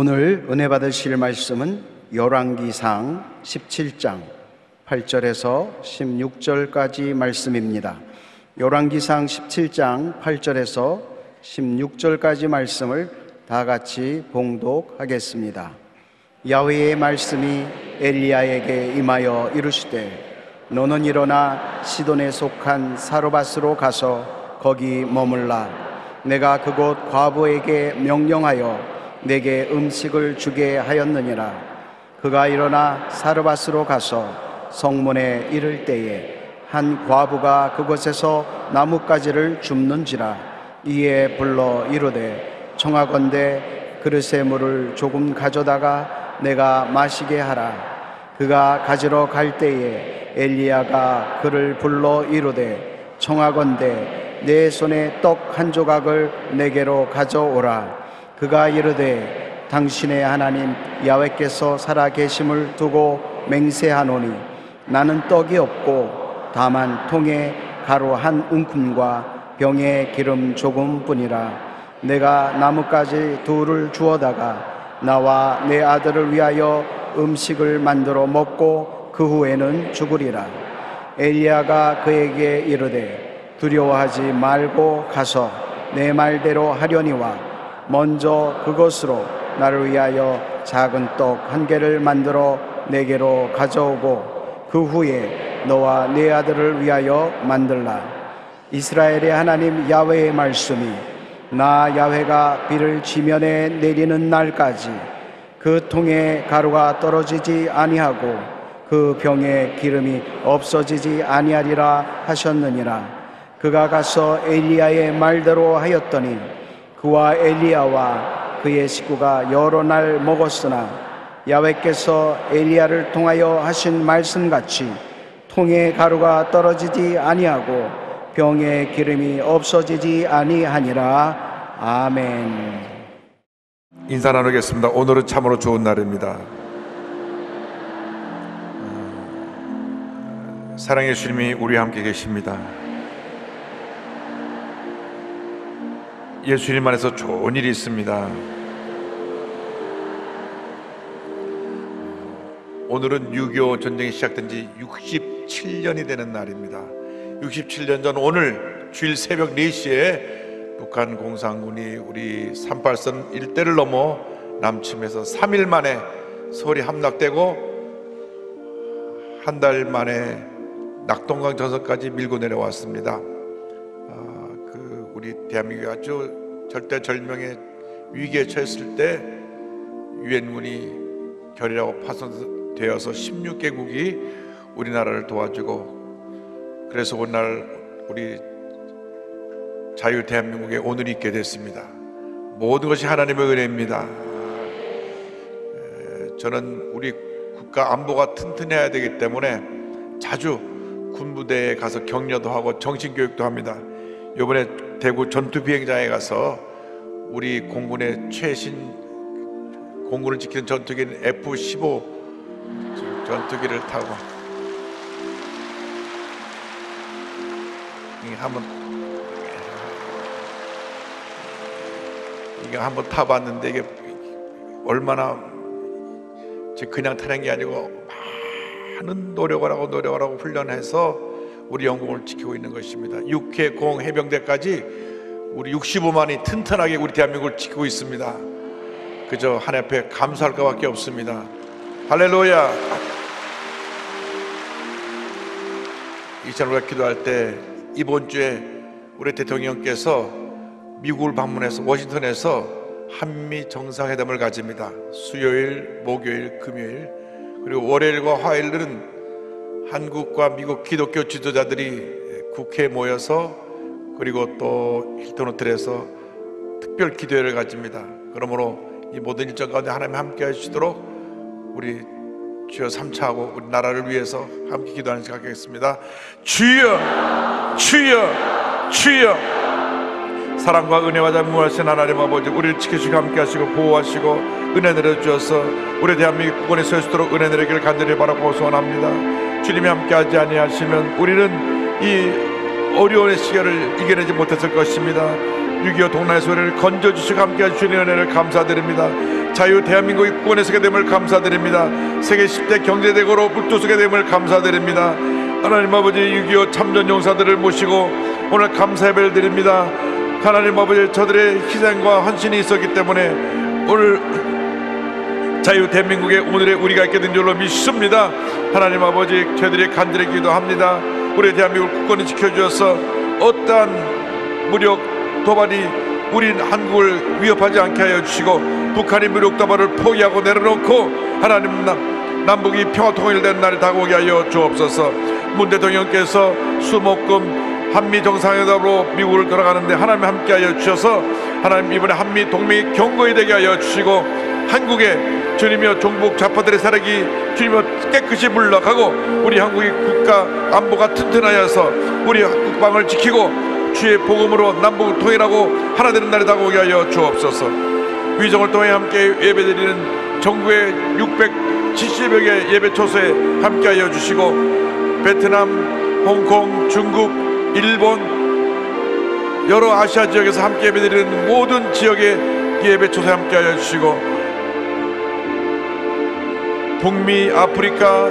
오늘 은혜 받으실 말씀은 열왕기상 17장 8절에서 16절까지 말씀입니다. 열왕기상 17장 8절에서 16절까지 말씀을 다 같이 봉독하겠습니다. 야훼의 말씀이 엘리야에게 임하여 이르시되 너는 일어나 시돈에 속한 사르밧으로 가서 거기 머물라. 내가 그곳 과부에게 명령하여 내게 음식을 주게 하였느니라. 그가 일어나 사르밧으로 가서 성문에 이를 때에 한 과부가 그곳에서 나뭇가지를 줍는지라. 이에 불러 이르되 청하건대 그릇에 물을 조금 가져다가 내가 마시게 하라. 그가 가지러 갈 때에 엘리야가 그를 불러 이르되 청하건대 내 손에 떡 한 조각을 내게로 가져오라. 그가 이르되 당신의 하나님 야훼께서 살아계심을 두고 맹세하노니 나는 떡이 없고 다만 통에 가루 한 움큼과 병에 기름 조금뿐이라. 내가 나뭇가지 둘을 주어다가 나와 내 아들을 위하여 음식을 만들어 먹고 그 후에는 죽으리라. 엘리야가 그에게 이르되 두려워하지 말고 가서 내 말대로 하려니와 먼저 그것으로 나를 위하여 작은 떡 한 개를 만들어 내게로 가져오고 그 후에 너와 네 아들을 위하여 만들라. 이스라엘의 하나님 야훼의 말씀이 나 야훼가 비를 지면에 내리는 날까지 그 통에 가루가 떨어지지 아니하고 그 병에 기름이 없어지지 아니하리라 하셨느니라. 그가 가서 엘리야의 말대로 하였더니 그와 엘리야와 그의 식구가 여러 날 먹었으나 야훼께서 엘리야를 통하여 하신 말씀같이 통에 가루가 떨어지지 아니하고 병에 기름이 없어지지 아니하니라. 아멘. 인사 나누겠습니다. 오늘은 참으로 좋은 날입니다. 사랑의 주님이 우리와 함께 계십니다. 예수님 안에서 좋은 일이 있습니다. 오늘은 6.25 전쟁이 시작된 지 67년이 되는 날입니다. 67년 전 오늘 주일 새벽 4시에 북한 공산군이 우리 38선 일대를 넘어 남침해서 3일 만에 서울이 함락되고 한 달 만에 낙동강 전선까지 밀고 내려왔습니다. 우리 대한민국이 아주 절대절명의 위기에 처했을 때 유엔군이 결의하고 파손되어서 16개국이 우리나라를 도와주고 그래서 오늘 우리 자유 대한민국에 오늘이 있게 됐습니다. 모든 것이 하나님의 은혜입니다. 저는 우리 국가 안보가 튼튼해야 되기 때문에 자주 군부대에 가서 격려도 하고 정신교육도 합니다. 이번에 대구 전투비행장에 가서 우리 공군의 최신 공군을 지키는 전투기인 F-15 전투기를 타고 이게 한번 타봤는데 이게 얼마나 그냥 타는 게 아니고 많은 노력을 하고 훈련해서 우리 영공을 지키고 있는 것입니다. 육해공 해병대까지 우리 65만이 튼튼하게 우리 대한민국을 지키고 있습니다. 그저 하나님 앞에 감사할 것밖에 없습니다. 할렐루야. 이 시간 우리가 기도할 때 이번 주에 우리 대통령께서 미국을 방문해서 워싱턴에서 한미 정상회담을 가집니다. 수요일, 목요일, 금요일 그리고 월요일과 화요일은 한국과 미국 기독교 지도자들이 국회에 모여서 그리고 또 힐튼 호텔에서 특별 기도회를 가집니다. 그러므로 이 모든 일정 가운데 하나님 함께 하시도록 우리 주여 3차하고 우리 나라를 위해서 함께 기도하는 시간 갖겠습니다. 주여 주여 주여. 사랑과 은혜와 자비하신 하나님 아버지, 우리를 지켜주시고 함께 하시고 보호하시고 은혜 내려주셔서 우리 대한민국 국원에 설 수 있도록 은혜 내리기를 간절히 바라고 소원합니다. 주님이 함께하지 아니하시면 우리는 이 어려운 시절을 이겨내지 못했을 것입니다. 6.25 동남아 소리를 건져주시고 함께 해주시는 은혜를 감사드립니다. 자유 대한민국이 국권에 서게 됨을 감사드립니다. 세계 10대 경제대국으로 불도서게 됨을 감사드립니다. 하나님 아버지, 6.25 참전용사들을 모시고 오늘 감사 예배를 드립니다. 하나님 아버지, 저들의 희생과 헌신이 있었기 때문에 오늘 자유 대한민국에 오늘의 우리가 있게 된 줄로 믿습니다. 하나님 아버지, 저희들이 간절히 기도합니다. 우리 대한민국 국권을 지켜주셔서 어떠한 무력 도발이 우리 한국을 위협하지 않게 하여 주시고, 북한이 무력 도발을 포기하고 내려놓고 하나님 남북이 평화 통일된 날이 다가오게 하여 주옵소서. 문 대통령께서 수목금 한미 정상회담으로 미국을 돌아가는데 하나님 함께 하여 주셔서 하나님 이번에 한미 동맹이 견고히 되게 하여 주시고, 한국에 주님이여 종북 좌파들의 세력이 주님이여 깨끗이 물러가고 우리 한국의 국가 안보가 튼튼하여서 우리 국방을 지키고 주의 복음으로 남북을 통일하고 하나 되는 날이 다가오게 하여 주옵소서. 위정을 통해 함께 예배드리는 전국의 670여 개 예배 초소에 함께 하여 주시고, 베트남, 홍콩, 중국, 일본 여러 아시아 지역에서 함께 예배드리는 모든 지역의 예배 초소에 함께 하여 주시고, 북미, 아프리카,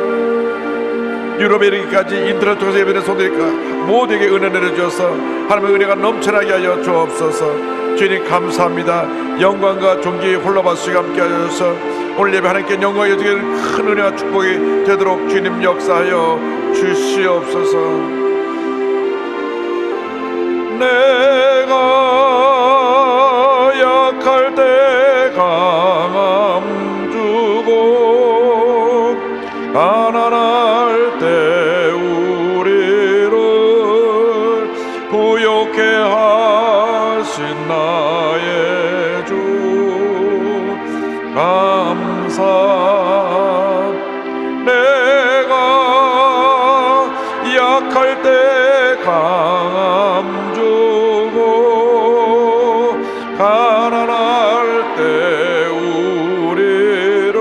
유럽에 이르기까지 인터넷 통해서 예배드리는 손들이니까 모두에게 은혜 내려주셔서 하나님의 은혜가 넘쳐나게 하여 주옵소서. 주님 감사합니다. 영광과 존귀 홀로 받으시고 함께 하셔서 오늘 예배 하나님께 영광이 여주기를 큰 은혜와 축복이 되도록 주님 역사하여 주시옵소서. 내가 약할 때 강함 주고 가난할 때 우리를 부욕해 하신 나의 주 감사. 내가 약할 때 강함 주고 가난할 때 우리를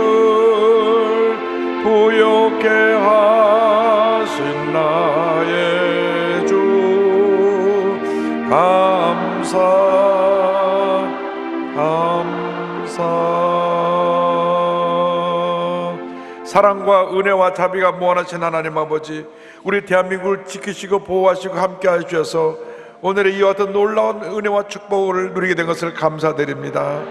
부욕해 하신 나의 주 감사 감사. 사랑과 은혜와 자비가 무한하신 하나님 아버지, 우리 대한민국을 지키시고 보호하시고 함께 하셔서 오늘의 이와 같은 놀라운 은혜와 축복을 누리게 된 것을 감사드립니다.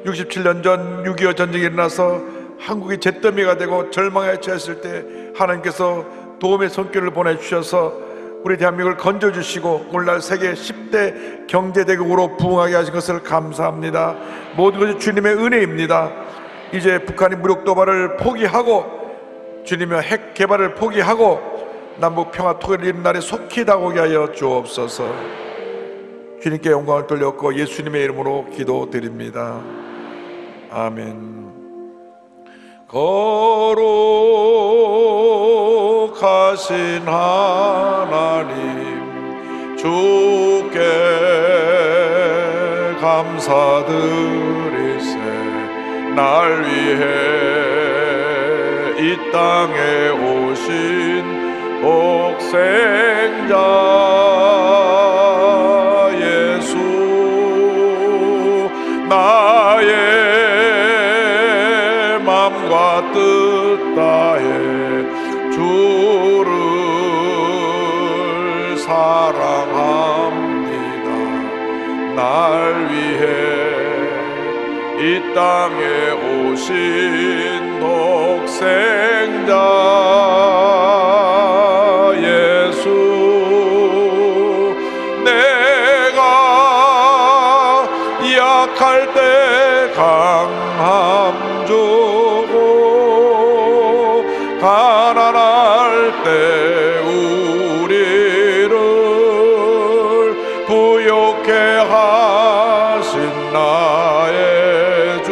67년 전 6.25 전쟁이 일어나서 한국이 잿더미가 되고 절망에 처했을 때 하나님께서 도움의 손길을 보내주셔서 우리 대한민국을 건져주시고 오늘날 세계 10대 경제대국으로 부흥하게 하신 것을 감사합니다. 모든 것이 주님의 은혜입니다. 이제 북한이 무력 도발을 포기하고 주님의 핵 개발을 포기하고 남북 평화 통일을 이룬 날에 속히 다가오게 하여 주옵소서. 주님께 영광을 돌렸고 예수님의 이름으로 기도드립니다. 아멘. 거룩하신 하나님, 주께 감사드리세. 날 위해 이 땅에 오신 독생자 예수, 나의 맘과 뜻 다해 주를 사랑합니다. 날 위해 이 땅에 오신 독생자 예수, 내가 약할 때 강함 주고 가난할 때 우리를 부욕해 하신 나의 주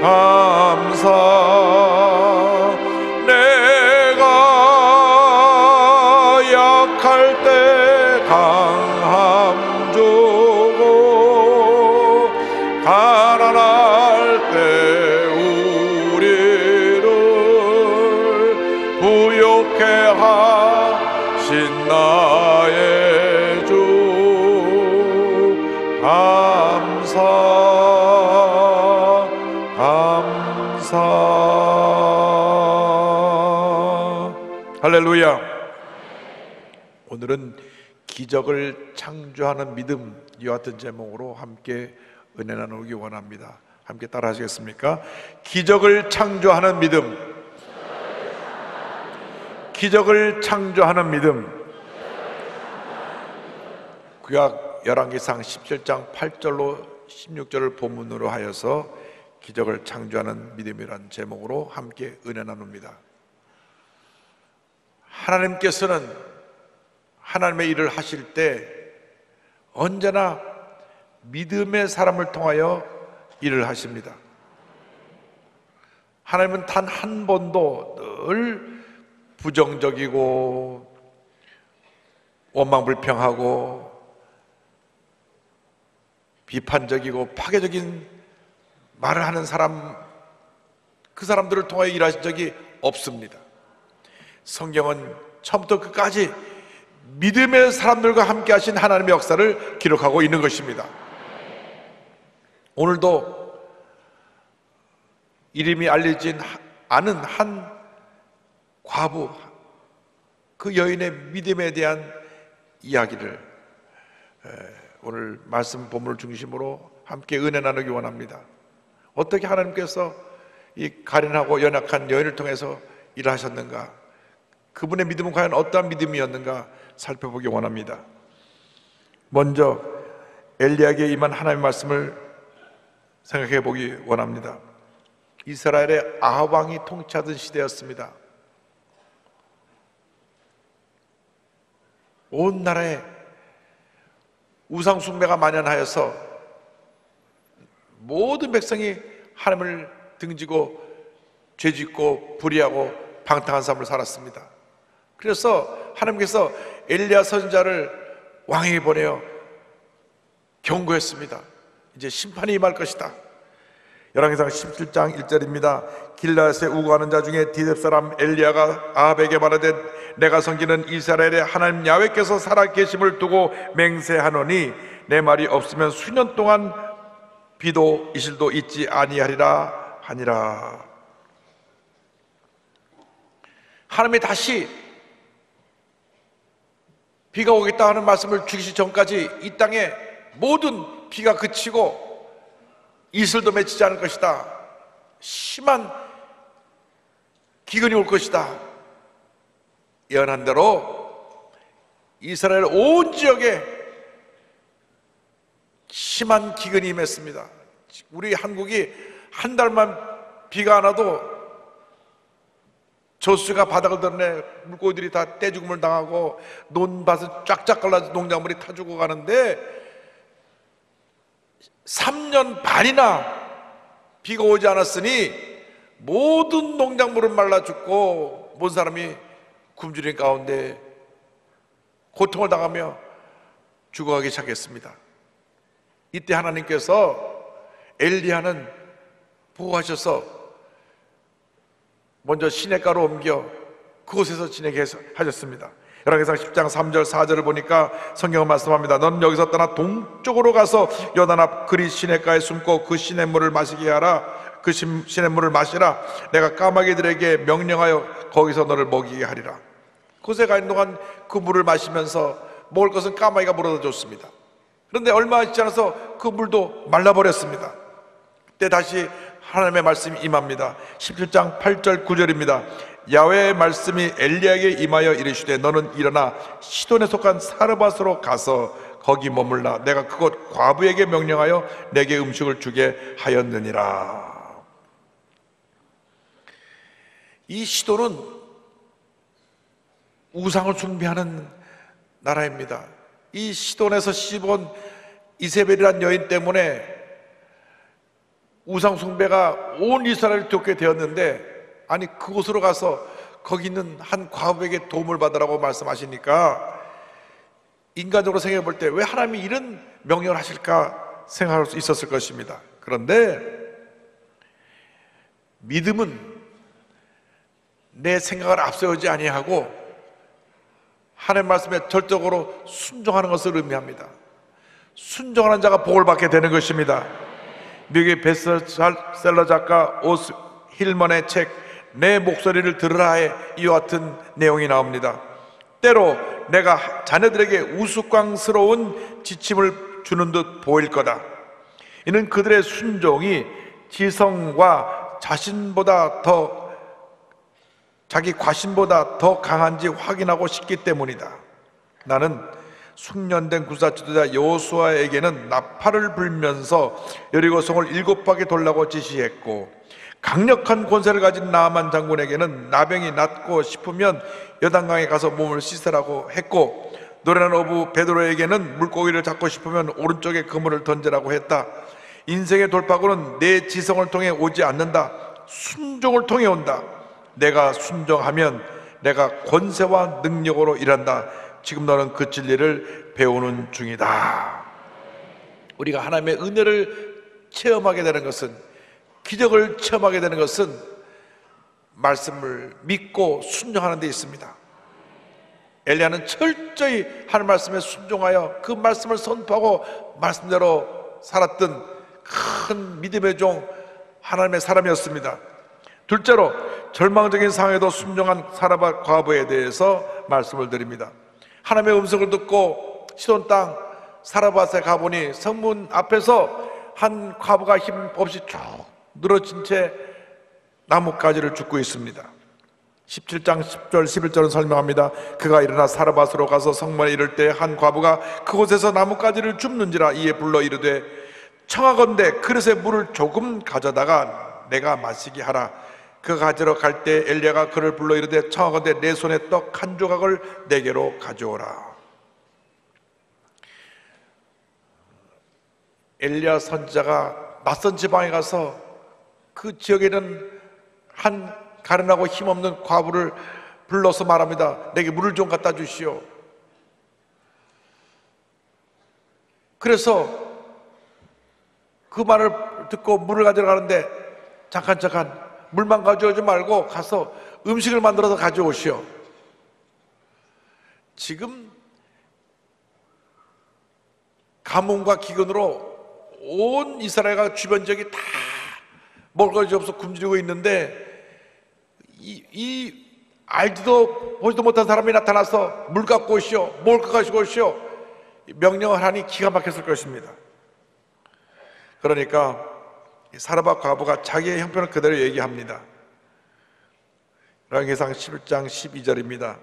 감사. 내가 약할 때 강함 주고 가난할 때 우리를 부욕해 하신 나의 주 오늘은 기적을 창조하는 믿음, 이와 같은 제목으로 함께 은혜 나누기 원합니다. 함께 따라 하시겠습니까? 기적을 창조하는 믿음, 기적을 창조하는 믿음. 구약 열왕기상 17장 8절로 16절을 본문으로 하여서 기적을 창조하는 믿음이라는 제목으로 함께 은혜 나눕니다. 하나님께서는 하나님의 일을 하실 때 언제나 믿음의 사람을 통하여 일을 하십니다. 하나님은 단 한 번도 늘 부정적이고 원망불평하고 비판적이고 파괴적인 말을 하는 사람, 그 사람들을 통하여 일하신 적이 없습니다. 성경은 처음부터 끝까지 믿음의 사람들과 함께 하신 하나님의 역사를 기록하고 있는 것입니다. 오늘도 이름이 알려진 않은 한 과부, 그 여인의 믿음에 대한 이야기를 오늘 말씀 본문을 중심으로 함께 은혜 나누기 원합니다. 어떻게 하나님께서 이 가련하고 연약한 여인을 통해서 일하셨는가, 그분의 믿음은 과연 어떠한 믿음이었는가 살펴보기 원합니다. 먼저 엘리야에게 임한 하나님의 말씀을 생각해 보기 원합니다. 이스라엘의 아합 왕이 통치하던 시대였습니다. 온 나라에 우상 숭배가 만연하여서 모든 백성이 하나님을 등지고 죄짓고 불의하고 방탕한 삶을 살았습니다. 그래서 하나님께서 엘리야 선지자를 왕에게 보내어 경고했습니다. 이제 심판이 임할 것이다. 열왕기상 17장 1절입니다. 길라앗에 우거하는 자 중에 디셉 사람 엘리야가 아합에게 말하되 내가 섬기는 이스라엘의 하나님 야훼께서 살아계심을 두고 맹세하노니 내 말이 없으면 수년 동안 비도 이슬도 있지 아니하리라 하니라. 하나님이 다시 비가 오겠다 하는 말씀을 주시기 전까지 이 땅에 모든 비가 그치고 이슬도 맺히지 않을 것이다. 심한 기근이 올 것이다. 예언한 대로 이스라엘 온 지역에 심한 기근이 임했습니다. 우리 한국이 한 달만 비가 안 와도 저수가 바닥을 드러내 물고기들이 다 떼죽음을 당하고 논밭을 쫙쫙 갈라져 농작물이 타 죽어가는데 3년 반이나 비가 오지 않았으니 모든 농작물은 말라 죽고 모든 사람이 굶주린 가운데 고통을 당하며 죽어가기 시작했습니다. 이때 하나님께서 엘리야는 보호하셔서 먼저 시냇가로 옮겨 그곳에서 지내게 하셨습니다. 열왕기상 10장 3절 4절을 보니까 성경은 말씀합니다. 넌 여기서 떠나 동쪽으로 가서 요단 앞 그리 시냇가에 숨고 그 시냇물을 마시게 하라. 그 시냇물을 마시라. 내가 까마귀들에게 명령하여 거기서 너를 먹이게 하리라. 그곳에 가 있는 동안 그 물을 마시면서 먹을 것은 까마귀가 물어다 줬습니다. 그런데 얼마 있지 않아서 그 물도 말라버렸습니다. 그때 다시 하나님의 말씀이 임합니다. 17장 8절 9절입니다. 야훼의 말씀이 엘리야에게 임하여 이르시되 너는 일어나 시돈에 속한 사르밧으로 가서 거기 머물라. 내가 그곳 과부에게 명령하여 내게 음식을 주게 하였느니라. 이 시돈은 우상을 숭배하는 나라입니다. 이 시돈에서 씹은 이세벨이라는 여인 때문에 우상 숭배가 온 이스라엘을 겪게 되었는데, 아니 그곳으로 가서 거기 있는 한 과부에게 도움을 받으라고 말씀하시니까 인간적으로 생각해 볼 때 왜 하나님이 이런 명령을 하실까 생각할 수 있었을 것입니다. 그런데 믿음은 내 생각을 앞세우지 아니하고 하나님 말씀에 절대적으로 순종하는 것을 의미합니다. 순종하는 자가 복을 받게 되는 것입니다. 미국의 베스트셀러 작가 오스 힐먼의 책 내 목소리를 들으라에 이와 같은 내용이 나옵니다. 때로 내가 자네들에게 우스꽝스러운 지침을 주는 듯 보일 거다. 이는 그들의 순종이 지성과 자기 과신보다 더 강한지 확인하고 싶기 때문이다. 나는 숙련된 군사 지도자 여호수아에게는 나팔을 불면서 여리고성을 7바퀴 돌라고 지시했고, 강력한 권세를 가진 나아만 장군에게는 나병이 낫고 싶으면 여단강에 가서 몸을 씻으라고 했고, 노련한 어부 베드로에게는 물고기를 잡고 싶으면 오른쪽에 그물을 던지라고 했다. 인생의 돌파구는 내 지성을 통해 오지 않는다. 순종을 통해 온다. 내가 순종하면 내가 권세와 능력으로 일한다. 지금 너는 그 진리를 배우는 중이다. 우리가 하나님의 은혜를 체험하게 되는 것은, 기적을 체험하게 되는 것은 말씀을 믿고 순종하는 데 있습니다. 엘리야는 철저히 하나님 말씀에 순종하여 그 말씀을 선포하고 말씀대로 살았던 큰 믿음의 종, 하나님의 사람이었습니다. 둘째로, 절망적인 상황에도 순종한 사라밧 과부에 대해서 말씀을 드립니다. 하나님의 음성을 듣고 시돈 땅 사라밧에 가보니 성문 앞에서 한 과부가 힘없이 쭉 늘어진 채 나뭇가지를 줍고 있습니다. 17장 10절 11절은 설명합니다. 그가 일어나 사라밧으로 가서 성문에 이를 때 한 과부가 그곳에서 나뭇가지를 줍는지라. 이에 불러 이르되 청하건대 그릇에 물을 조금 가져다가 내가 마시게 하라. 그가 가지러 갈 때 엘리야가 그를 불러 이르되 청하건대 내 손에 떡 한 조각을 내게로 가져오라. 엘리야 선지자가 낯선 지방에 가서 그 지역에는 한 가련하고 힘없는 과부를 불러서 말합니다. 내게 물을 좀 갖다 주시오. 그래서 그 말을 듣고 물을 가지러 가는데, 잠깐 물만 가져오지 말고 가서 음식을 만들어서 가져오시오. 지금 가뭄과 기근으로 온 이스라엘과 주변 지역이 다 먹을 것이 없어 굶주리고 있는데, 이 알지도 보지도 못한 사람이 나타나서 물 갖고 오시오, 먹을 것 가지고 오시오, 명령을 하니 기가 막혔을 것입니다. 그러니까 사라밧 과부가 자기의 형편을 그대로 얘기합니다. 열왕기상 11장 12절입니다.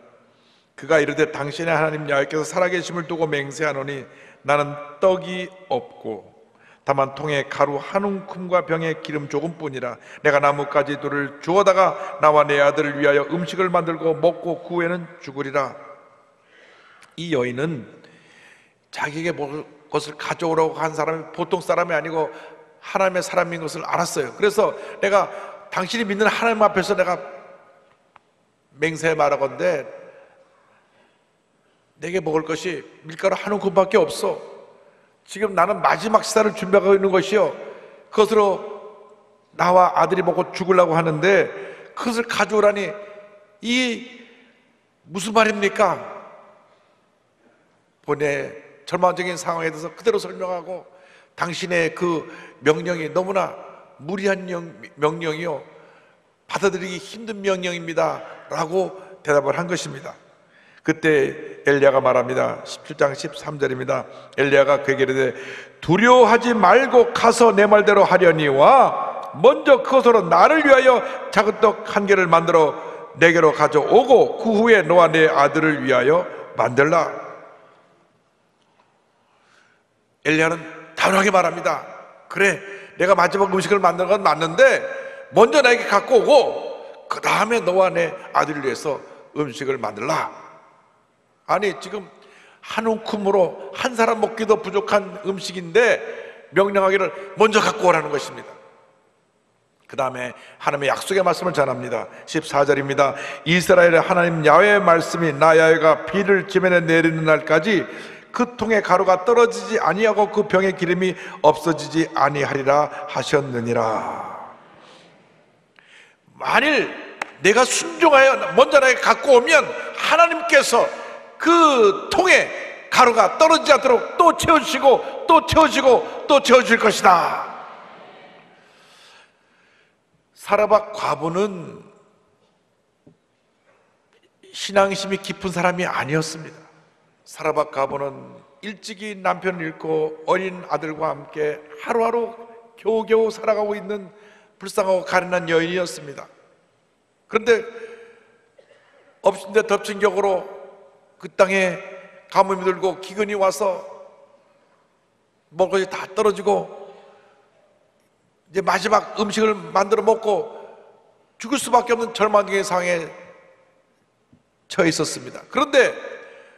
그가 이르되 당신의 하나님 여호와께서 살아계심을 두고 맹세하노니 나는 떡이 없고 다만 통에 가루 한 움큼과 병에 기름 조금뿐이라. 내가 나뭇가지 둘을 주워다가 나와 내 아들을 위하여 음식을 만들고 먹고 그 후에는 죽으리라. 이 여인은 자기에게 먹을 것을 가져오라고 한 사람이 보통 사람이 아니고 하나님의 사람인 것을 알았어요. 그래서 내가 당신이 믿는 하나님 앞에서 내가 맹세해 말하건대 내게 먹을 것이 밀가루 한 움큼밖에 없어. 지금 나는 마지막 식사를 준비하고 있는 것이요, 그것으로 나와 아들이 먹고 죽으려고 하는데 그것을 가져오라니 이 무슨 말입니까? 본의 절망적인 상황에 대해서 그대로 설명하고, 당신의 그 명령이 너무나 무리한 명령이요, 받아들이기 힘든 명령입니다 라고 대답을 한 것입니다. 그때 엘리야가 말합니다. 17장 13절입니다. 엘리야가 그에게 이르되 두려워하지 말고 가서 내 말대로 하려니와 먼저 그것으로 나를 위하여 작은 떡 한 개를 만들어 내게로 가져오고 그 후에 너와 내 아들을 위하여 만들라. 엘리야는 단호하게 말합니다. 그래, 내가 마지막 음식을 만드는 건 맞는데 먼저 나에게 갖고 오고 그 다음에 너와 내 아들을 위해서 음식을 만들라. 아니, 지금 한 움큼으로 한 사람 먹기도 부족한 음식인데 명령하기를 먼저 갖고 오라는 것입니다. 그 다음에 하나님의 약속의 말씀을 전합니다. 14절입니다. 이스라엘의 하나님 야훼의 말씀이 나 야훼가 비를 지면에 내리는 날까지 그 통에 가루가 떨어지지 아니하고 그 병의 기름이 없어지지 아니하리라 하셨느니라. 만일 내가 순종하여 먼저 나에게 갖고 오면 하나님께서 그 통에 가루가 떨어지지 않도록 또 채워주시고 또 채워주시고 또 채워줄 것이다. 사라밧 과부는 신앙심이 깊은 사람이 아니었습니다. 사라밧 가보는 일찍이 남편을 잃고 어린 아들과 함께 하루하루 겨우겨우 살아가고 있는 불쌍하고 가련한 여인이었습니다. 그런데 엎친 데 덮친 격으로 그 땅에 가뭄이 들고 기근이 와서 먹을 것이 다 떨어지고 이제 마지막 음식을 만들어 먹고 죽을 수밖에 없는 절망의 상황에 처해 있었습니다. 그런데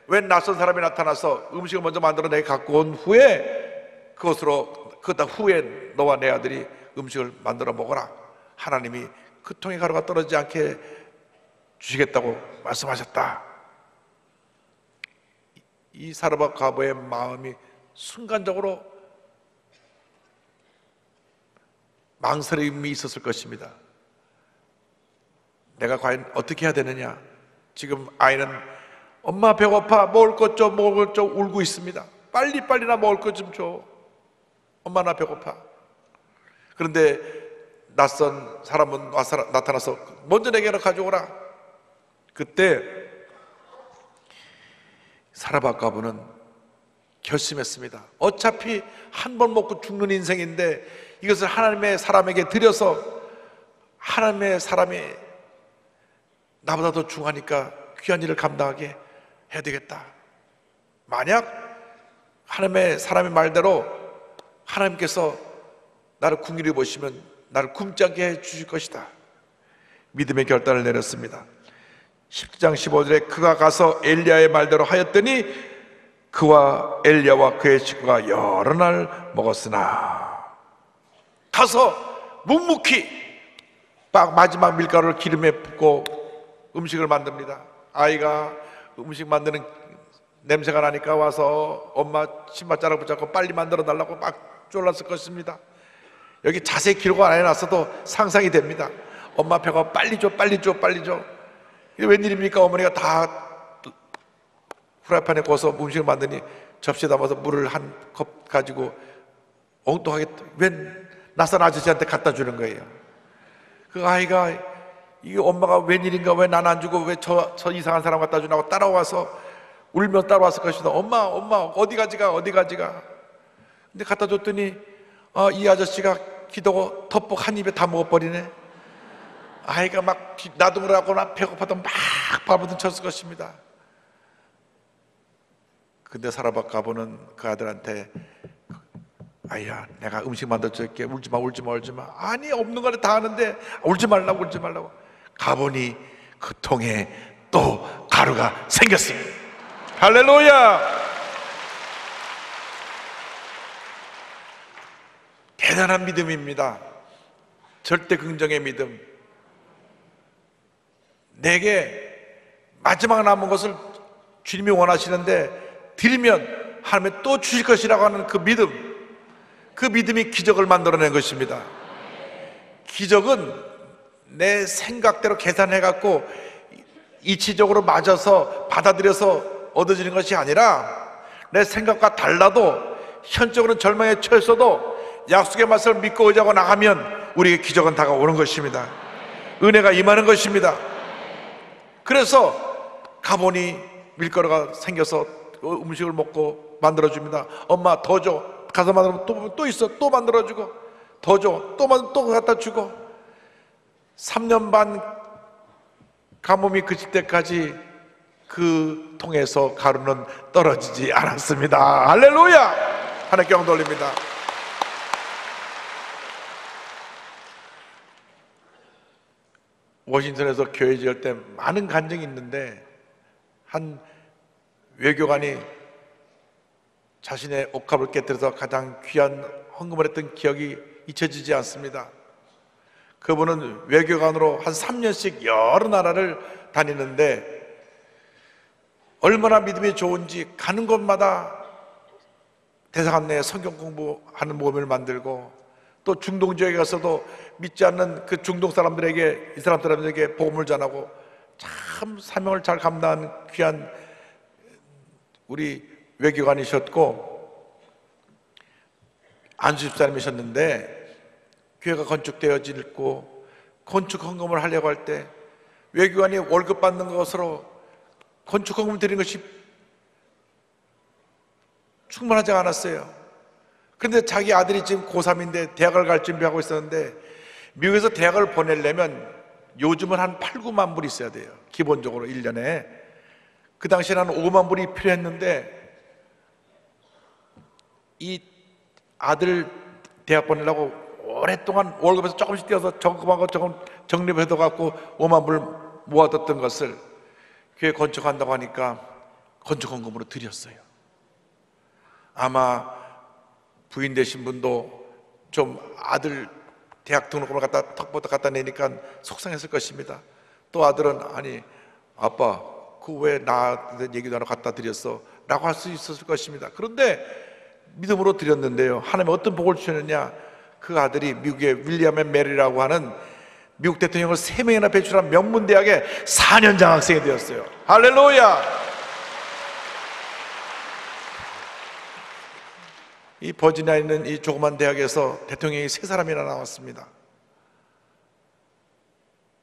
웬 낯선 사람이 나타나서 음식을 먼저 만들어 내게 갖고 온 후에 그다 후에 너와 내 아들이 음식을 만들어 먹어라. 하나님이 그 통에 가루가 떨어지지 않게 주시겠다고 말씀하셨다. 이 사라밧 과부의 마음이 순간적으로 망설임이 있었을 것입니다. 내가 과연 어떻게 해야 되느냐? 지금 아이는 엄마 배고파, 먹을 것 줘, 먹을 것 줘 울고 있습니다. 빨리 나 먹을 것 좀 줘. 엄마 나 배고파. 그런데 낯선 사람은 나타나서 먼저 내게 가져오라. 그때 사라밧 과부는 결심했습니다. 어차피 한 번 먹고 죽는 인생인데 이것을 하나님의 사람에게 드려서 하나님의 사람이 나보다 더 중하니까 귀한 일을 감당하게 해야 되겠다. 만약 하나님의 사람의 말대로 하나님께서 나를 궁일히 보시면 나를 굶지 않게 해 주실 것이다. 믿음의 결단을 내렸습니다. 10장 15절에 그가 가서 엘리야의 말대로 하였더니 그와 엘리야와 그의 식구가 여러 날 먹었으나 가서 묵묵히 마지막 밀가루를 기름에 붓고 음식을 만듭니다. 아이가 음식 만드는 냄새가 나니까 와서 엄마 신발자락 붙잡고 빨리 만들어 달라고 막 졸랐을 것입니다. 여기 자세히 기록 안 해놨어도 상상이 됩니다. 엄마 배가 빨리 줘 빨리 줘 빨리 줘. 이게 웬일입니까? 어머니가 다 후라이팬에 구워서 음식을 만드니 접시에 담아서 물을 한 컵 가지고 엉뚱하게 웬 낯선 아저씨한테 갖다 주는 거예요. 그 아이가 이게 엄마가 웬일인가, 왜 난 안 주고 왜 저 이상한 사람 갖다 주냐고 따라와서 울며 따라왔을 것이다. 엄마 어디 가지가. 근데 갖다 줬더니 이 아저씨가 기도고 덮복 한 입에 다 먹어버리네. 아이가 막 나둥을 하고 배고파도 막 발버둥 쳤을 것입니다. 근데 사라밧 과부는 그 아들한테 아이야 내가 음식 만들어줄게, 울지마. 아니 없는 거를 다 하는데 울지 말라고. 가보니 그 통에 또 가루가 생겼습니다. 할렐루야. 대단한 믿음입니다. 절대 긍정의 믿음. 내게 마지막 남은 것을 주님이 원하시는데 드리면 하나님이 또 주실 것이라고 하는 그 믿음, 그 믿음이 기적을 만들어낸 것입니다. 기적은 내 생각대로 계산해갖고 이치적으로 맞아서 받아들여서 얻어지는 것이 아니라 내 생각과 달라도 현적으로는 절망에 처했어도 약속의 말씀을 믿고 의지하고 나가면 우리에게 기적은 다가오는 것입니다. 은혜가 임하는 것입니다. 그래서 가보니 밀가루가 생겨서 음식을 먹고 만들어줍니다. 엄마 더 줘. 가서 만들면 또 있어. 또 만들어주고 더 줘. 또 갖다 주고 3년 반 가뭄이 그칠 때까지 그 통에서 가루는 떨어지지 않았습니다. 할렐루야. 하나님께 영광 돌립니다. 워싱턴에서 교회 지을 때 많은 간증이 있는데 한 외교관이 자신의 옷값을 깨뜨려서 가장 귀한 헌금을 했던 기억이 잊혀지지 않습니다. 그분은 외교관으로 한 3년씩 여러 나라를 다니는데 얼마나 믿음이 좋은지 가는 곳마다 대사 안내에 성경 공부하는 모임을 만들고 또 중동 지역에 가서도 믿지 않는 그 중동 사람들에게 이슬람 사람들에게 복음을 전하고 참 사명을 잘 감당한 귀한 우리 외교관이셨고 안수 집사님이셨는데 교회가 건축되어지고 건축 헌금을 하려고 할 때 외교관이 월급 받는 것으로 건축헌금 드리는 것이 충분하지 않았어요. 그런데 자기 아들이 지금 고3인데 대학을 갈 준비하고 있었는데, 미국에서 대학을 보내려면 요즘은 한 8, 9만 불이 있어야 돼요. 기본적으로 1년에. 그 당시에는 한 5만 불이 필요했는데, 이 아들 대학 보내려고 오랫동안 월급에서 조금씩 떼어서 적금하고 조금 적립해둬 갖고 5만 불 모아뒀던 것을 교회 건축한다고 하니까 건축헌금으로 드렸어요. 아마 부인 되신 분도 좀 아들 대학 등록금을 갖다 턱부터 갖다 내니까 속상했을 것입니다. 또 아들은 아니 아빠 그 왜 나한테 얘기도 안 하고 갖다 드렸어? 라고 할 수 있었을 것입니다. 그런데 믿음으로 드렸는데요, 하나님이 어떤 복을 주셨느냐, 그 아들이 미국의 윌리엄 앤 메리라고 하는 미국 대통령을 3명이나 배출한 명문대학에 4년 장학생이 되었어요. 할렐루야! 이 버지니아에 있는 이 조그만 대학에서 대통령이 3사람이나 나왔습니다.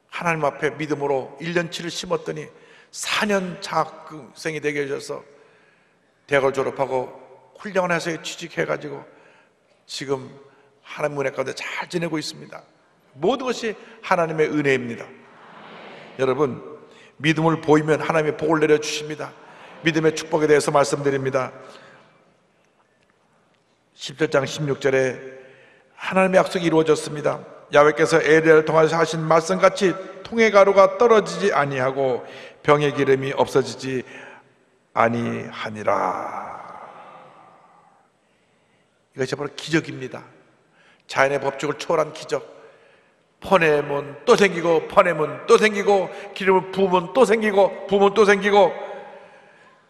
하나님 앞에 믿음으로 1년치를 심었더니 4년 장학생이 되게 해줘서 대학을 졸업하고 훌륭한 회사에 취직해가지고 지금 하나님 은혜 가운데 잘 지내고 있습니다. 모든 것이 하나님의 은혜입니다. 여러분, 믿음을 보이면 하나님의 복을 내려주십니다. 믿음의 축복에 대해서 말씀드립니다. 17장 16절에 하나님의 약속이 이루어졌습니다. 야훼께서 엘리야를 통하여 하신 말씀같이 통의 가루가 떨어지지 아니하고 병의 기름이 없어지지 아니하니라. 이것이 바로 기적입니다. 자연의 법칙을 초월한 기적. 퍼내면 또 생기고, 퍼내면 또 생기고, 기름을 부으면 또 생기고, 부으면 또 생기고.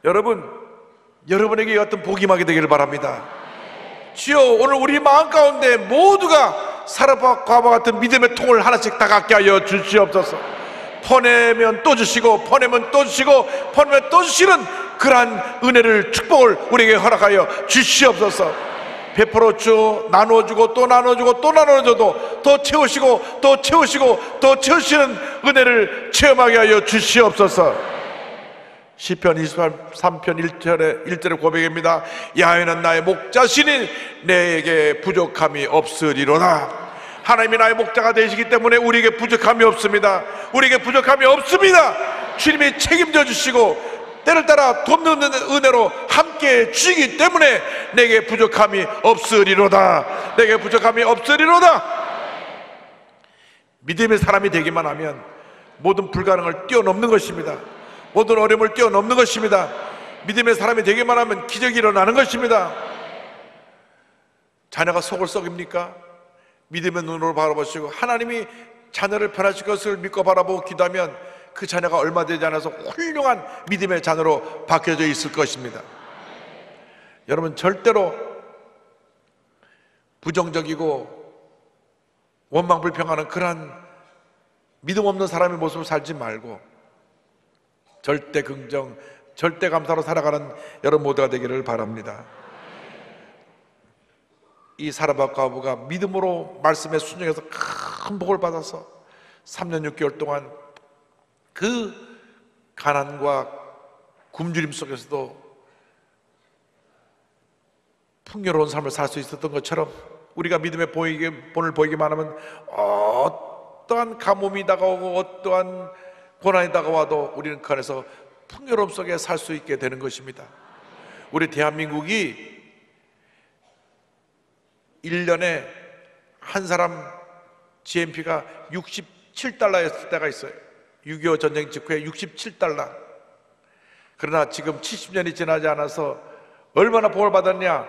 여러분, 여러분에게 어떤 복이 임하게 되기를 바랍니다. 주여, 오늘 우리 마음 가운데 모두가 사라와 과와 같은 믿음의 통을 하나씩 다 갖게 하여 주시옵소서. 퍼내면 또 주시고, 퍼내면 또 주시고, 퍼내면 또 주시는 그러한 은혜를, 축복을 우리에게 허락하여 주시옵소서. 베풀어 주, 나눠주고 또 나눠주고 또 나눠줘도 더 채우시고 또 채우시고 또 채우시는 은혜를 체험하게 하여 주시옵소서. 시편 23편 1절에 고백입니다. 야훼는 나의 목자시니 내게 부족함이 없으리로다. 하나님이 나의 목자가 되시기 때문에 우리에게 부족함이 없습니다. 우리에게 부족함이 없습니다. 주님이 책임져 주시고 때를 따라 돕는 은혜로 함께 주시기 때문에 내게 부족함이 없으리로다. 내게 부족함이 없으리로다. 믿음의 사람이 되기만 하면 모든 불가능을 뛰어넘는 것입니다. 모든 어려움을 뛰어넘는 것입니다. 믿음의 사람이 되기만 하면 기적이 일어나는 것입니다. 자녀가 속을 썩입니까? 믿음의 눈으로 바라보시고 하나님이 자녀를 변화시킬 것을 믿고 바라보고 기도하면 그 자녀가 얼마 되지 않아서 훌륭한 믿음의 자녀로 바뀌어져 있을 것입니다. 여러분, 절대로 부정적이고 원망불평하는 그러한 믿음 없는 사람의 모습을 살지 말고 절대 긍정, 절대 감사로 살아가는 여러분 모두가 되기를 바랍니다. 이 사라밧 과부가 믿음으로 말씀에 순종해서 큰 복을 받아서 3년 6개월 동안 그 가난과 굶주림 속에서도 풍요로운 삶을 살 수 있었던 것처럼 우리가 믿음의 본을 보이기만 하면 어떠한 가뭄이 다가오고 어떠한 고난이 다가와도 우리는 그 안에서 풍요로움 속에 살 수 있게 되는 것입니다. 우리 대한민국이 1년에 한 사람 GNP가 67달러였을 때가 있어요. 6.25 전쟁 직후에 67달러. 그러나 지금 70년이 지나지 않아서 얼마나 복을 받았냐?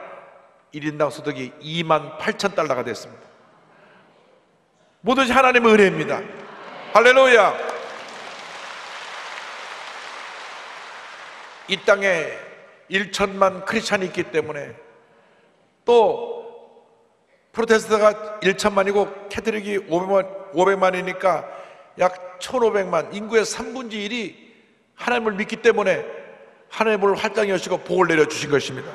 1인당 소득이 28,000달러가 됐습니다. 모두 하나님의 은혜입니다. 할렐루야. 이 땅에 1천만 크리스찬이 있기 때문에 또 프로테스트가 1천만이고 캐톨릭이 500만이니까 약 1,500만, 인구의 3분의 1이 하나님을 믿기 때문에 하나님을 활짝 여시고 복을 내려주신 것입니다.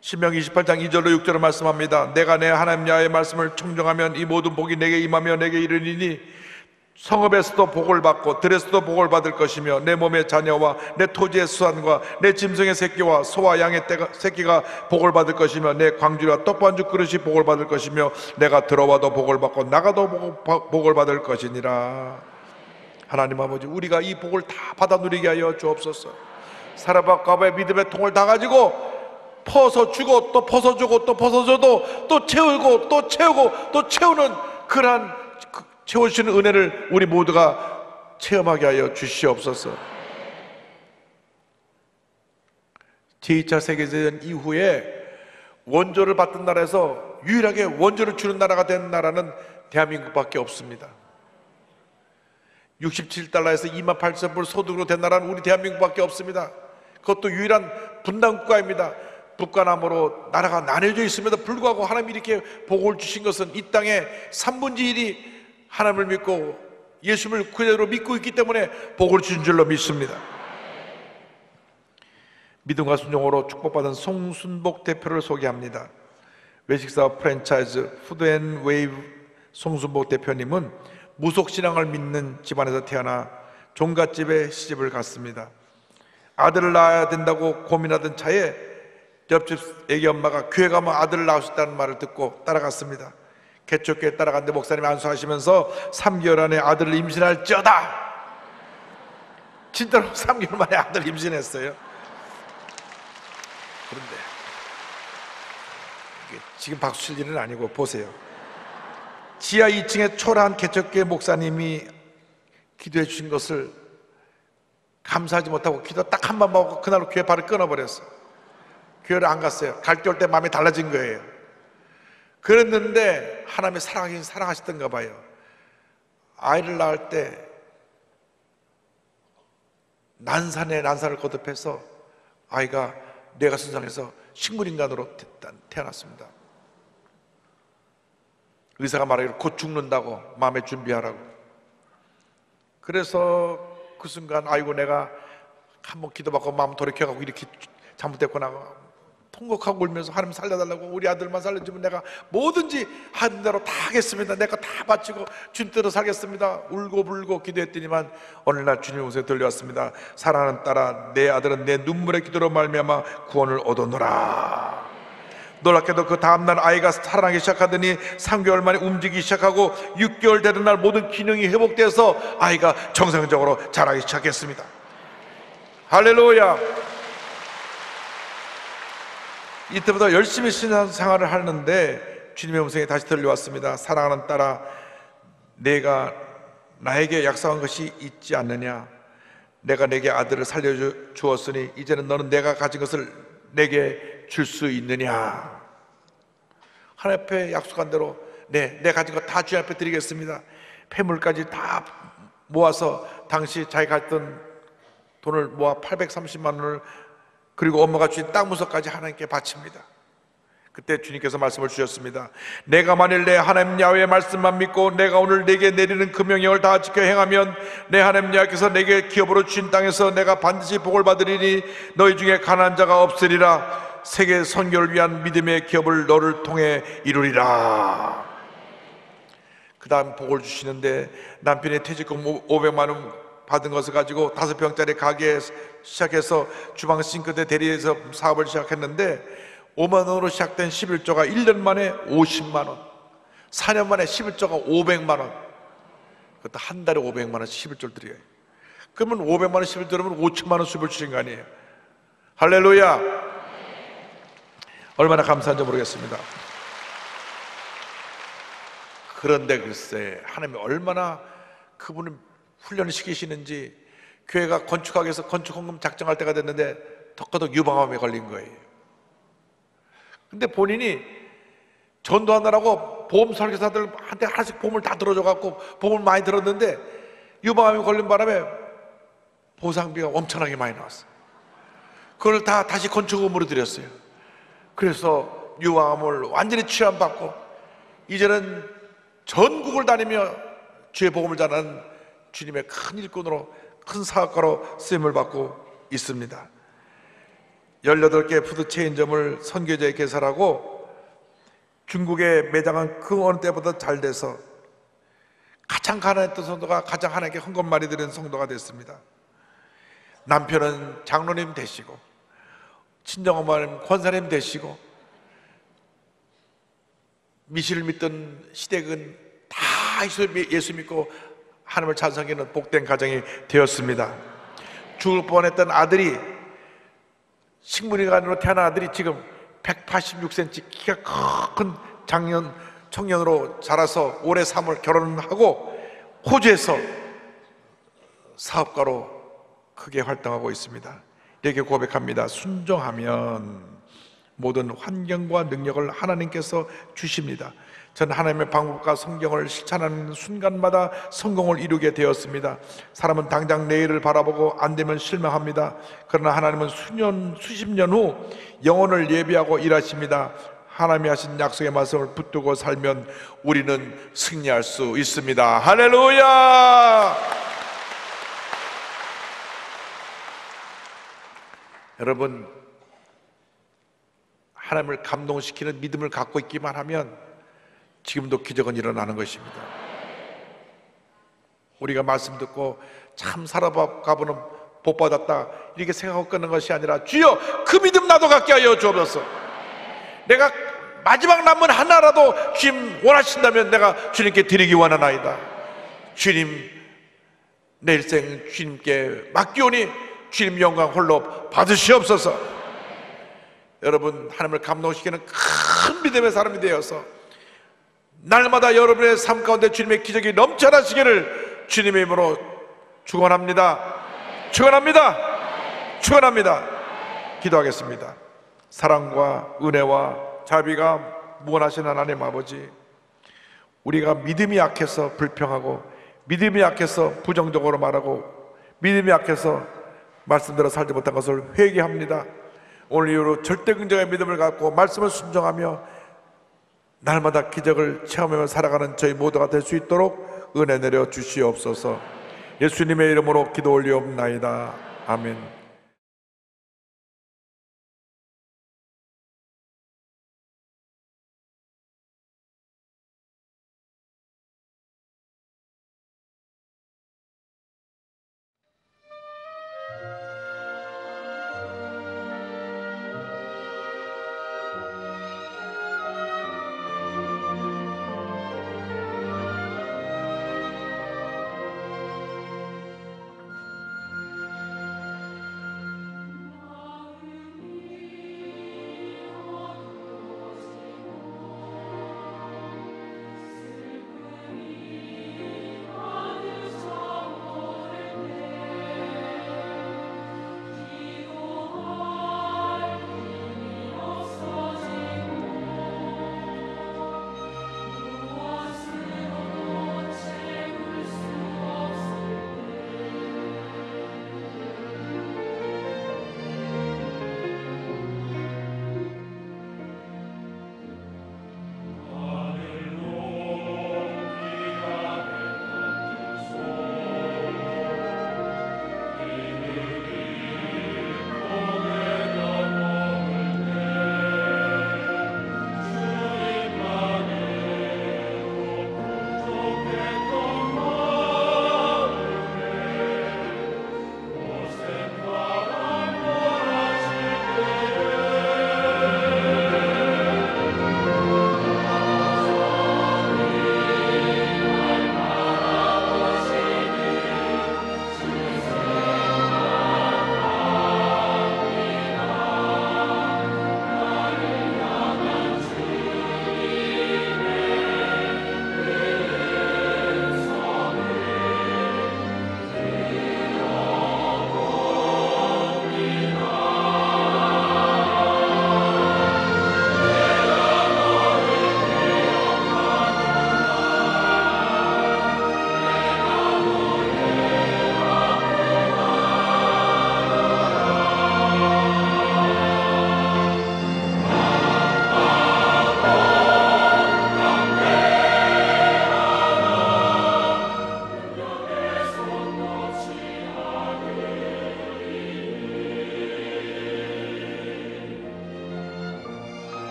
신명기 28장 2절로 6절을 말씀합니다. 내가 내 하나님 야훼의 말씀을 청정하면 이 모든 복이 내게 임하며 내게 이르리니 성읍에서도 복을 받고 들에서도 복을 받을 것이며 내 몸의 자녀와 내 토지의 수산과 내 짐승의 새끼와 소와 양의 새끼가 복을 받을 것이며 내 광주와 떡반죽 그릇이 복을 받을 것이며 내가 들어와도 복을 받고 나가도 복을 받을 것이니라. 하나님 아버지, 우리가 이 복을 다 받아 누리게 하여 주옵소서. 사라바가바의 믿음의 통을 다 가지고 퍼서 주고 또 퍼서 주고 또 퍼서 줘도 또 채우고 또 채우고 또 채우는 그러한 채워주시는 은혜를 우리 모두가 체험하게 하여 주시옵소서. 제2차 세계대전 이후에 원조를 받던 나라에서 유일하게 원조를 주는 나라가 된 나라는 대한민국밖에 없습니다. 67달러에서 28,000불 소득으로 된 나라는 우리 대한민국밖에 없습니다. 그것도 유일한 분단국가입니다. 북한함으로 나라가 나뉘어져 있음에도 불구하고 하나님이 이렇게 복을 주신 것은 이 땅의 3분의 1이 하나님을 믿고 예수님을 그대로 믿고 있기 때문에 복을 주신 줄로 믿습니다. 믿음과 순종으로 축복받은 송순복 대표를 소개합니다. 외식사업 프랜차이즈 푸드앤웨이브 송순복 대표님은 무속신앙을 믿는 집안에서 태어나 종갓집에 시집을 갔습니다. 아들을 낳아야 된다고 고민하던 차에 옆집 애기 엄마가 교회 가면 아들을 낳을 수 있다는 말을 듣고 따라갔습니다. 개척교회 따라갔는데 목사님이 안수하시면서 3개월 안에 아들을 임신할지어다. 진짜로 3개월 만에 아들 임신했어요. 그런데 지금 박수 칠 일은 아니고 보세요. 지하 2층에 초라한 개척교회 목사님이 기도해 주신 것을 감사하지 못하고 기도 딱 한 번 하고 그날로 교회 발을 끊어버렸어요. 교회를 안 갔어요. 갈 때 올 때 마음이 달라진 거예요. 그랬는데 하나님이 사랑하긴 사랑하시던가 봐요. 아이를 낳을 때 난산에 난산을 거듭해서 아이가 뇌가 손상해서 식물인간으로 태어났습니다. 의사가 말하기를 곧 죽는다고 마음에 준비하라고. 그래서 그 순간 아이고 내가 한번 기도받고 마음 돌이켜가고 이렇게 잘못됐구나 통곡하고 울면서 하나님 살려달라고, 우리 아들만 살려주면 내가 뭐든지 하는 대로 다 하겠습니다. 내가 다 바치고 주님 뜻대로 살겠습니다. 울고 불고 기도했더니만 어느 날 주님 음성이 들려왔습니다. 사랑하는 딸아, 내 아들은 내 눈물의 기도로 말미암아 구원을 얻었노라. 놀랍게도 그 다음날 아이가 살아나기 시작하더니 3개월 만에 움직이기 시작하고 6개월 되는 날 모든 기능이 회복돼서 아이가 정상적으로 자라기 시작했습니다. 할렐루야. 이때부터 열심히 신앙생활을 하는데 주님의 음성이 다시 들려왔습니다. 사랑하는 딸아, 내가 나에게 약속한 것이 있지 않느냐. 내가 내게 아들을 살려주었으니 이제는 너는 내가 가진 것을 내게 줄 수 있느냐. 하나님 앞에 약속한 대로 내 가진 거 다 주님 앞에 드리겠습니다. 폐물까지 다 모아서 당시 자기가 갔던 돈을 모아 830만 원을 그리고 엄마가 주신 땅 문서까지 하나님께 바칩니다. 그때 주님께서 말씀을 주셨습니다. 내가 만일 내 하나님 야훼의 말씀만 믿고 내가 오늘 내게 내리는 그 명령을 다 지켜 행하면 내 하나님 야훼께서 내게 기업으로 주신 땅에서 내가 반드시 복을 받으리니 너희 중에 가난한 자가 없으리라. 세계 선교를 위한 믿음의 기업을 너를 통해 이루리라. 그 다음 복을 주시는데 남편이 퇴직금 500만 원 받은 것을 가지고 5평짜리 가게 시작해서 주방 싱크대 대리해서 사업을 시작했는데 5만 원으로 시작된 11조가 1년 만에 50만 원, 4년 만에 11조가 500만 원. 그것도 한 달에 500만 원씩 11조를 드려요. 그러면 500만 원 11조라면 5천만 원 수입을 주신 거 아니에요. 할렐루야. 얼마나 감사한지 모르겠습니다. 그런데 글쎄 하나님이 얼마나 그분을 훈련을 시키시는지 교회가 건축하기 위해서 건축헌금 작정할 때가 됐는데 덕커덕 유방암에 걸린 거예요. 근데 본인이 전도하느라고 보험 설계사들한테 하나씩 보험을 다 들어줘갖고 보험을 많이 들었는데 유방암에 걸린 바람에 보상비가 엄청나게 많이 나왔어요. 그걸 다 다시 건축금으로 드렸어요. 그래서 유방암을 완전히 치료받고 이제는 전국을 다니며 주의 복음을 전하는 주님의 큰 일꾼으로, 큰 사업가로 쓰임을 받고 있습니다. 18개 푸드 체인점을 선교제에 개설하고 중국에 매장한 그 어느 때보다 잘 돼서 가장 가난했던 성도가 가장 하나님께 헌금 많이 드리는 성도가 됐습니다. 남편은 장로님 되시고 친정어머니는 권사님 되시고 미시를 믿던 시댁은 다 예수 믿고 하나님을 찬송하는 복된 가정이 되었습니다. 죽을 뻔했던 아들이 식물인간으로 태어난 아들이 지금 186cm 키가 큰 청년으로 자라서 올해 3월 결혼하고 호주에서 사업가로 크게 활동하고 있습니다. 이렇게 고백합니다. 순종하면 모든 환경과 능력을 하나님께서 주십니다. 저는 하나님의 방법과 성경을 실천하는 순간마다 성공을 이루게 되었습니다. 사람은 당장 내일을 바라보고 안 되면 실망합니다. 그러나 하나님은 수십 년 후 영혼을 예비하고 일하십니다. 하나님이 하신 약속의 말씀을 붙들고 살면 우리는 승리할 수 있습니다. 할렐루야! 여러분, 하나님을 감동시키는 믿음을 갖고 있기만 하면 지금도 기적은 일어나는 것입니다. 우리가 말씀 듣고 참 살아가보는 복 받았다 이렇게 생각하고 끊는 것이 아니라 주여 그 믿음 나도 갖게 하여 주옵소서. 내가 마지막 남은 하나라도 주님 원하신다면 내가 주님께 드리기 원하나이다. 주님 내 일생 주님께 맡기오니 주님 영광 홀로 받으시옵소서. 여러분, 하나님을 감동시키는 큰 믿음의 사람이 되어서 날마다 여러분의 삶 가운데 주님의 기적이 넘쳐나시기를 주님의 이름으로 축원합니다. 축원합니다. 축원합니다. 기도하겠습니다. 사랑과 은혜와 자비가 무한하신 하나님 아버지, 우리가 믿음이 약해서 불평하고 믿음이 약해서 부정적으로 말하고 믿음이 약해서 말씀대로 살지 못한 것을 회개합니다. 오늘 이후로 절대 긍정의 믿음을 갖고 말씀을 순종하며 날마다 기적을 체험하며 살아가는 저희 모두가 될 수 있도록 은혜 내려 주시옵소서. 예수님의 이름으로 기도 올리옵나이다. 아멘.